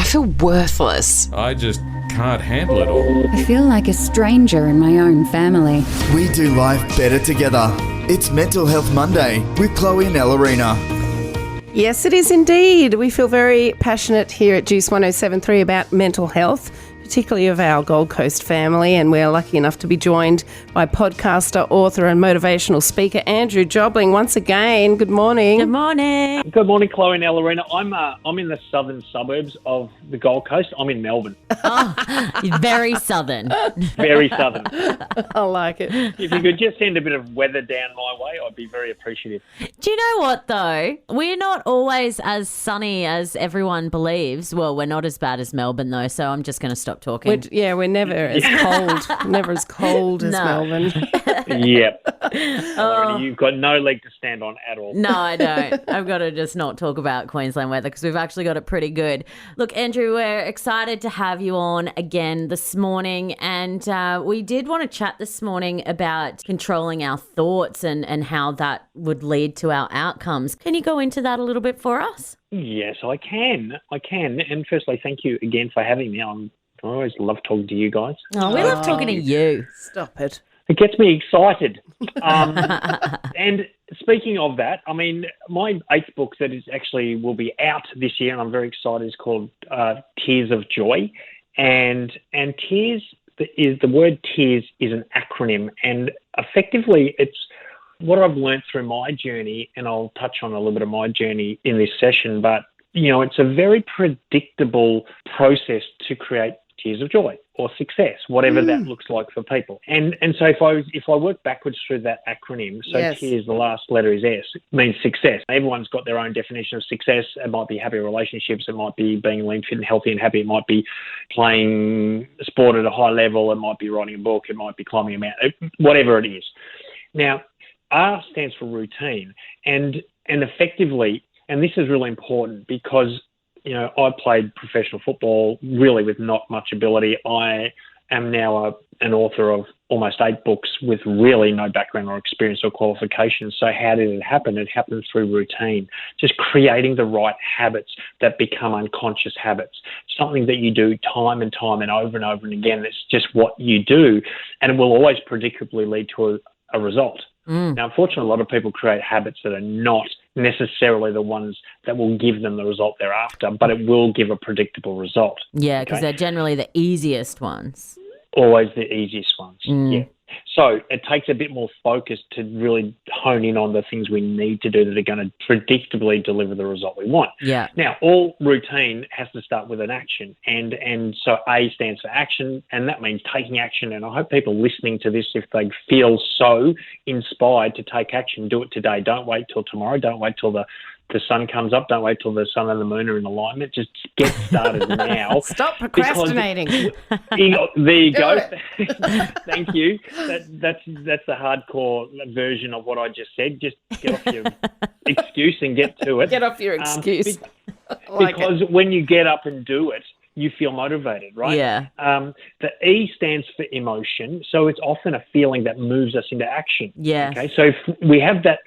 feel worthless. I just can't handle it all. I feel like a stranger in my own family. We do life better together. It's Mental Health Monday with Chloe Elerrina. Yes, it is indeed. We feel very passionate here at Juice 107.3 about mental health, particularly of our Gold Coast family, and we're lucky enough to be joined by podcaster, author and motivational speaker Andrew Jobling once again. Good morning. Good morning. Good morning, Chloe and Elerrina. I'm in the southern suburbs of the Gold Coast. I'm in Melbourne. Oh, very southern. Very southern. I like it. If you could just send a bit of weather down my way, I'd be very appreciative. Do you know what, though? We're not always as sunny as everyone believes. Well, we're not as bad as Melbourne, though, so I'm just going to stop talking. We're never as cold. Never as cold as Melbourne. Yep. Elerrina, you've got no leg to stand on at all. No, I don't. I've got to just not talk about Queensland weather because we've actually got it pretty good. Look, Andrew, we're excited to have you on again this morning, and we did want to chat this morning about controlling our thoughts and how that would lead to our outcomes. Can you go into that a little bit for us? Yes, I can. And firstly, thank you again for having me. I always love talking to you guys. Oh, we love talking to you. Stop it. It gets me excited. And speaking of that, I mean, my 8th book that is actually will be out this year, and I'm very excited, is called Tears of Joy. And tears is the word tears is an acronym, and effectively it's what I've learned through my journey, and I'll touch on a little bit of my journey in this session, but you know, it's a very predictable process to create tears of joy or success, whatever that looks like for people. And so if I work backwards through that acronym, so Yes. tears, the last letter is S, means success. Everyone's got their own definition of success. It might be happy relationships. It might be being lean, fit and healthy and happy. It might be playing sport at a high level. It might be writing a book. It might be climbing a mountain, whatever it is. Now, R stands for routine, and effectively, and this is really important because, you know, I played professional football really with not much ability. I am now an author of almost 8 books with really no background or experience or qualifications. So how did it happen? It happened through routine, just creating the right habits that become unconscious habits, something that you do time and time and over and again. It's just what you do, and it will always predictably lead to a result. Now, unfortunately, a lot of people create habits that are not necessarily the ones that will give them the result they're after, but it will give a predictable result. Yeah, because they're generally the easiest ones. Always the easiest ones, yeah. So it takes a bit more focus to really hone in on the things we need to do that are going to predictably deliver the result we want. Yeah. Now, all routine has to start with an action, and so A stands for action, and that means taking action. And I hope people listening to this, if they feel so inspired to take action, do it today. Don't wait till tomorrow. Don't wait till the sun comes up. Don't wait till the sun and the moon are in alignment. Just get started now. Stop procrastinating. There you go. Thank you. That's the hardcore version of what I just said. Just get off your excuse and get to it. Get off your excuse. Because when you get up and do it, you feel motivated, right? Yeah. The E stands for emotion. So it's often a feeling that moves us into action. Yeah. Okay. So if we have that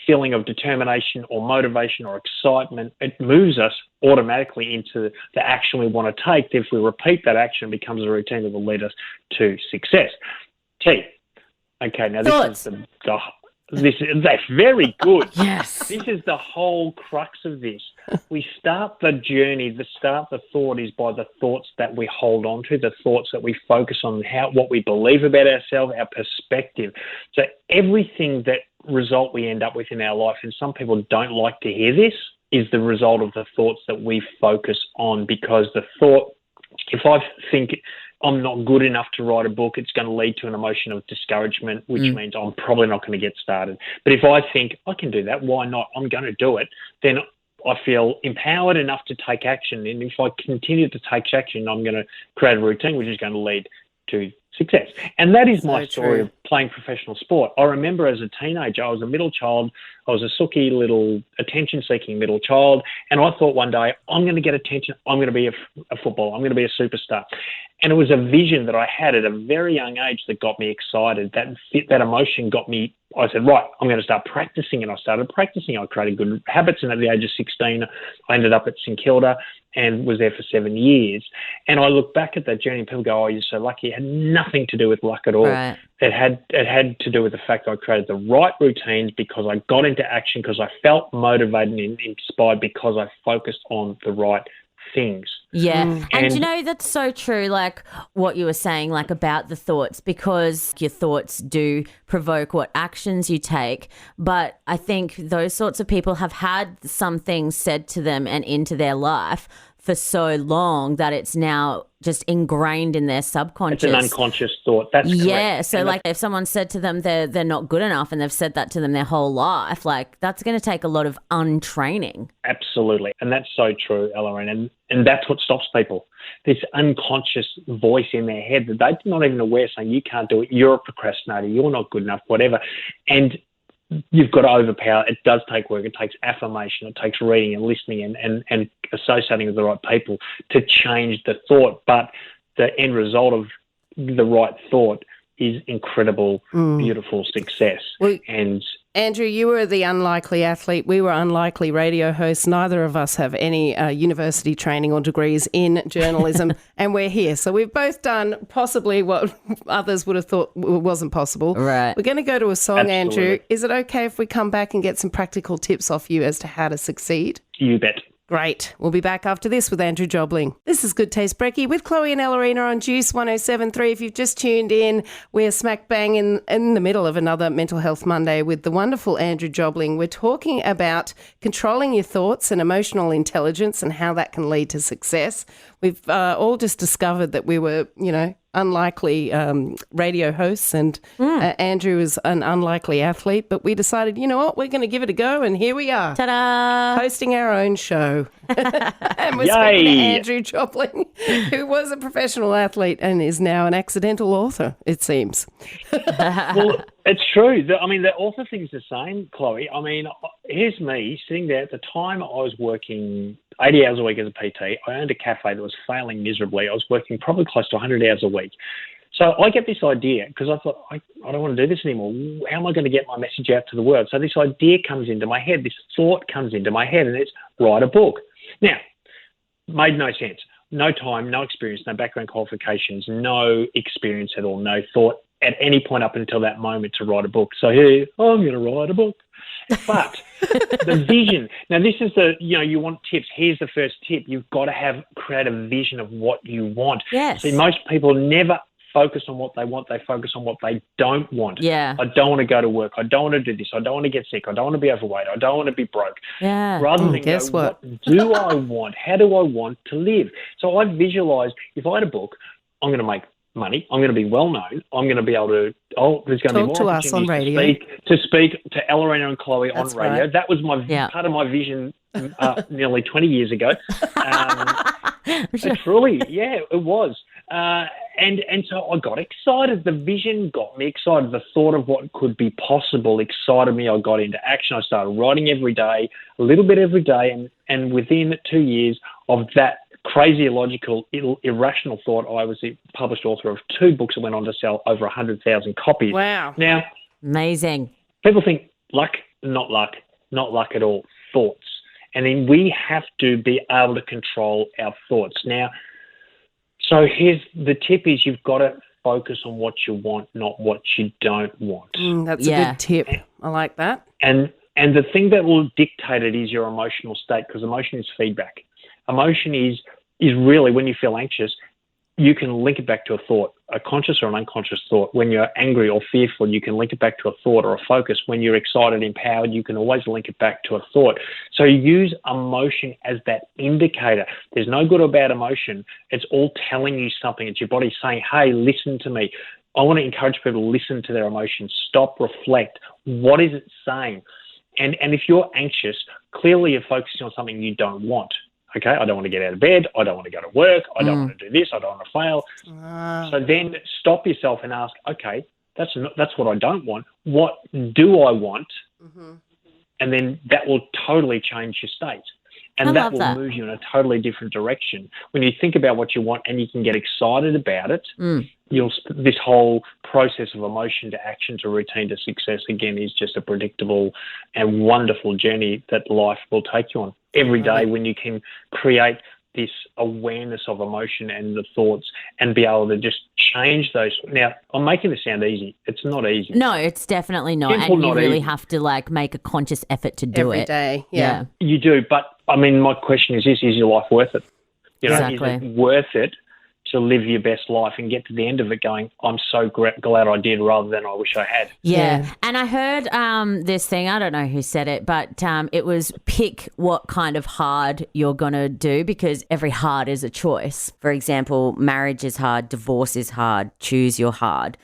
feeling of determination or motivation or excitement, it moves us automatically into the action we want to take. If we repeat that action, it becomes a routine that will lead us to success. T. Okay, now Thoughts. that's very good. Yes. This is the whole crux of this. We start the journey, the thought is by the thoughts that we hold on to, the thoughts that we focus on, what we believe about ourselves, our perspective. So everything that result we end up with in our life, and some people don't like to hear this, is the result of the thoughts that we focus on. Because the thought, if I think I'm not good enough to write a book, it's going to lead to an emotion of discouragement, which means I'm probably not going to get started. But if I think I can do that, why not? I'm going to do it, then I feel empowered enough to take action. And if I continue to take action, I'm going to create a routine which is going to lead to success. And that is my story of playing professional sport. I remember as a teenager, I was a middle child. I was a sooky little attention-seeking middle child. And I thought one day, I'm going to get attention. I'm going to be a footballer. I'm going to be a superstar. And it was a vision that I had at a very young age that got me excited. That emotion got me I said, right, I'm going to start practicing. And I started practicing. I created good habits. And at the age of 16, I ended up at St Kilda and was there for 7 years. And I look back at that journey and people go, oh, you're so lucky. It had nothing to do with luck at all. Right. It had to do with the fact that I created the right routines because I got into action, because I felt motivated and inspired, because I focused on the right things. Yeah. And you know, that's so true, like what you were saying, like about the thoughts, because your thoughts do provoke what actions you take. But I think those sorts of people have had some things said to them and into their life for so long that it's now just ingrained in their subconscious. It's an unconscious thought. That's correct. Yeah. So like if someone said to them they're not good enough and they've said that to them their whole life, like that's going to take a lot of untraining. Absolutely. And that's so true, Elerrina. And that's what stops people. This unconscious voice in their head that they're not even aware, saying you can't do it, you're a procrastinator, you're not good enough, whatever. And you've got to overpower. It does take work. It takes affirmation. It takes reading and listening and associating with the right people to change the thought. But the end result of the right thought is incredible, beautiful success. Well, and Andrew, you were the unlikely athlete. We were unlikely radio hosts. Neither of us have any university training or degrees in journalism, and we're here. So we've both done possibly what others would have thought wasn't possible. Right. We're going to go to a song, Absolutely. Andrew. Is it okay if we come back and get some practical tips off you as to how to succeed? you bet. Great. We'll be back after this with Andrew Jobling. This is Good Taste Brekkie with Chloe and Elerrina on Juice 107.3. If you've just tuned in, we're smack bang in the middle of another Mental Health Monday with the wonderful Andrew Jobling. We're talking about controlling your thoughts and emotional intelligence and how that can lead to success. We've all just discovered that we were, unlikely radio hosts, and Andrew is an unlikely athlete, but we decided, you know what, we're going to give it a go, and here we are. Ta-da! Hosting our own show. And we're Yay. speaking to Andrew Jobling, who was a professional athlete and is now an accidental author, it seems. Well, it's true. The author thing's the same, Chloe. Here's me sitting there. At the time, I was working 80 hours a week as a PT. I owned a cafe that was failing miserably. I was working probably close to 100 hours a week. So I get this idea because I thought, I don't want to do this anymore. How am I going to get my message out to the world? So this idea comes into my head, this thought comes into my head, and it's write a book. Now, made no sense. No time, no experience, no background qualifications, no experience at all, no thought at any point up until that moment to write a book. So here, I'm going to write a book. But the vision, now this is you want tips. Here's the first tip. You've got to create a vision of what you want. Yes. See, most people never focus on what they want. They focus on what they don't want. Yeah. I don't want to go to work. I don't want to do this. I don't want to get sick. I don't want to be overweight. I don't want to be broke. Yeah. Rather than guess go, what? do I want? How do I want to live? So I visualise, if I had a book, I'm going to make money. I'm going to be well known. I'm going to be able to. There's going to be more Talk to us on radio. To speak to Elerrina and Chloe That's on radio. right. That was Yeah. part of my vision nearly 20 years ago. Truly, yeah, it was. And so I got excited. The vision got me excited. The thought of what could be possible excited me. I got into action. I started writing every day, a little bit every day, and within 2 years of that crazy, illogical, irrational thought, I was the published author of 2 books that went on to sell over 100,000 copies. Wow. Now, Amazing. people think luck, not luck at all, thoughts. And then we have to be able to control our thoughts. Now, so here's the tip is you've got to focus on what you want, not what you don't want. That's a Yeah. good tip. I like that. And the thing that will dictate it is your emotional state, because emotion is feedback. Emotion is really when you feel anxious, you can link it back to a thought, a conscious or an unconscious thought. When you're angry or fearful, you can link it back to a thought or a focus. When you're excited, empowered, you can always link it back to a thought. So use emotion as that indicator. There's no good or bad emotion. It's all telling you something. It's your body saying, hey, listen to me. I want to encourage people to listen to their emotions. Stop, reflect. What is it saying? And if you're anxious, clearly you're focusing on something you don't want. Okay, I don't want to get out of bed. I don't want to go to work. I don't want to do this. I don't want to fail. So then stop yourself and ask, okay, that's what I don't want. What do I want? And then that will totally change your state. And I that love will that. move you in a totally different direction. When you think about what you want and you can get excited about it, this whole process of emotion to action to routine to success, again, is just a predictable and wonderful journey that life will take you on. Every day when you can create this awareness of emotion and the thoughts and be able to just change those. Now, I'm making this sound easy. It's not easy. No, it's definitely not. Simple, and you not really easy. have to like make a conscious effort to do Every it. day, yeah. You do, but I mean, my question is this: is your life worth it? You know, Exactly. is it worth it to live your best life and get to the end of it going, I'm so glad I did, rather than I wish I had? Yeah. Yeah. And I heard this thing, I don't know who said it, but it was pick what kind of hard you're going to do, because every hard is a choice. For example, marriage is hard, divorce is hard, choose your hard.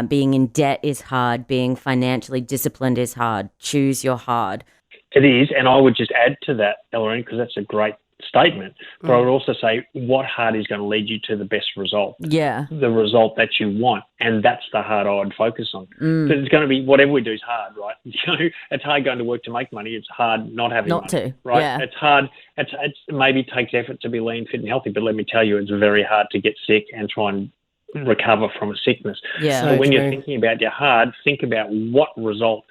Being in debt is hard, being financially disciplined is hard, choose your hard. It is, and I would just add to that, Elerrina, because that's a great statement. But I would also say what hard is going to lead you to the best result, Yeah. the result that you want, and that's the hard I would focus on. Because it's going to be, whatever we do is hard, right? You know, it's hard going to work to make money. It's hard not having Not money, to, right? yeah. It's hard. It maybe takes effort to be lean, fit, and healthy, but let me tell you, it's very hard to get sick and try and recover from a sickness. Yeah. So So when you're true. thinking about your hard, think about what result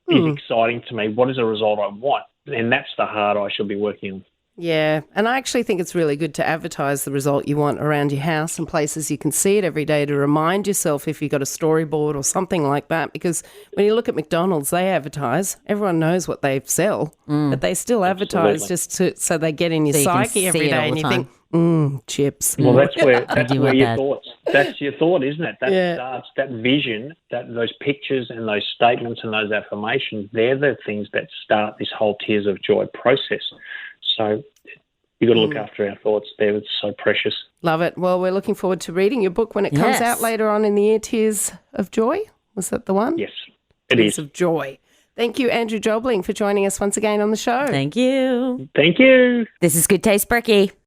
is exciting to me. What is a result I want? And that's the hard I should be working on. Yeah, and I actually think it's really good to advertise the result you want around your house and places you can see it every day to remind yourself if you've got a storyboard or something like that. Because when you look at McDonald's, they advertise. Everyone knows what they sell, but they still advertise Absolutely. so they get in your So you can psyche see every it all day, and the you think, chips. Well, that's where do want your that. thoughts. That's your thought, isn't it? That Yeah. starts that vision, those pictures and those statements and those affirmations. They're the things that start this whole Tears of Joy process. So you've got to look after our thoughts. They're so precious. Love it. Well, we're looking forward to reading your book when it comes Yes. out later on in the year. Tears of Joy. Was that the one? Yes, it Tears is. of Joy. Thank you, Andrew Jobling, for joining us once again on the show. Thank you. Thank you. This is Good Taste Brekkie.